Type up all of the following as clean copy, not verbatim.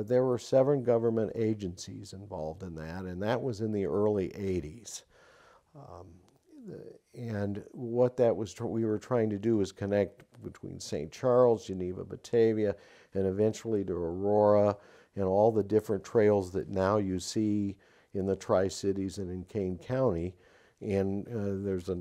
There were 7 government agencies involved in that, and that was in the early 80s. Um, and what that was, we were trying to do was connect between St. Charles, Geneva, Batavia, and eventually to Aurora, and all the different trails that now you see in the Tri-Cities and in Kane County. And there's a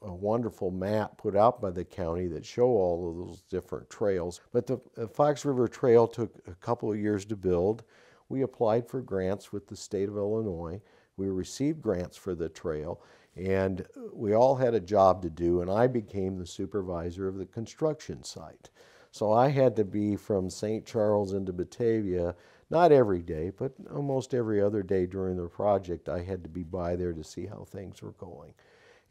wonderful map put out by the county that show all of those different trails. But the Fox River Trail took a couple of years to build. We applied for grants with the state of Illinois. We received grants for the trail, and we all had a job to do, and I became the supervisor of the construction site. So I had to be from St. Charles into Batavia, not every day, but almost every other day during the project. I had to be by there to see how things were going.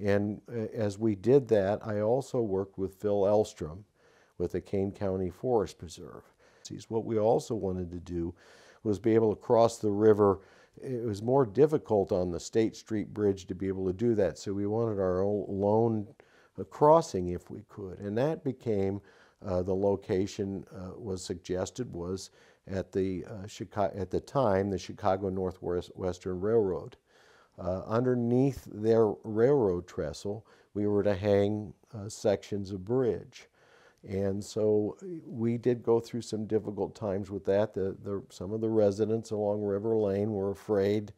And as we did that, I also worked with Phil Elstrom with the Kane County Forest Preserve. What we also wanted to do was be able to cross the river. It was more difficult on the State Street Bridge to be able to do that, so we wanted our own lone crossing if we could. And that became the location was suggested was at the time the Chicago Northwestern Railroad. Underneath their railroad trestle, we were to hang sections of bridge. And so we did go through some difficult times with that. Some of the residents along River Lane were afraid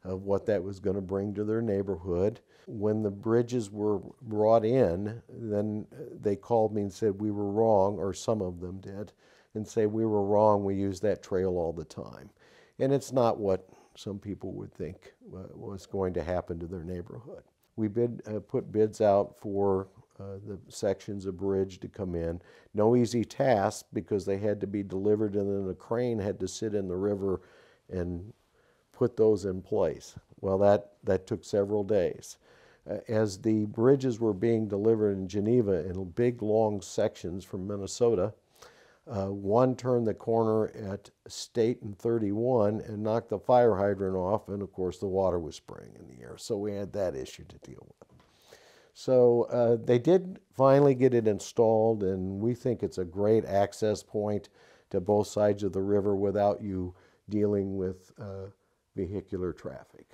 of what that was going to bring to their neighborhood. When the bridges were brought in, then they called me and said we were wrong, or some of them did, and say we were wrong, we use that trail all the time. And it's not what some people would think was going to happen to their neighborhood. We put bids out for the sections of bridge to come in. No easy task because they had to be delivered, and then a crane had to sit in the river and put those in place. Well, that took several days. As the bridges were being delivered in Geneva in big long sections from Minnesota, one turned the corner at State and 31 and knocked the fire hydrant off, and of course the water was spraying in the air, so we had that issue to deal with. So they did finally get it installed, and we think it's a great access point to both sides of the river without you dealing with vehicular traffic.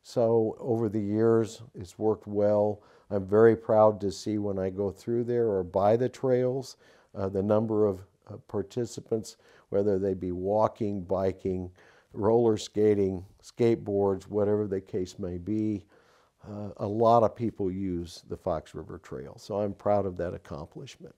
So over the years, it's worked well. I'm very proud to see when I go through there or by the trails, the number of participants, whether they be walking, biking, roller skating, skateboards, whatever the case may be. A lot of people use the Fox River Trail, so I'm proud of that accomplishment.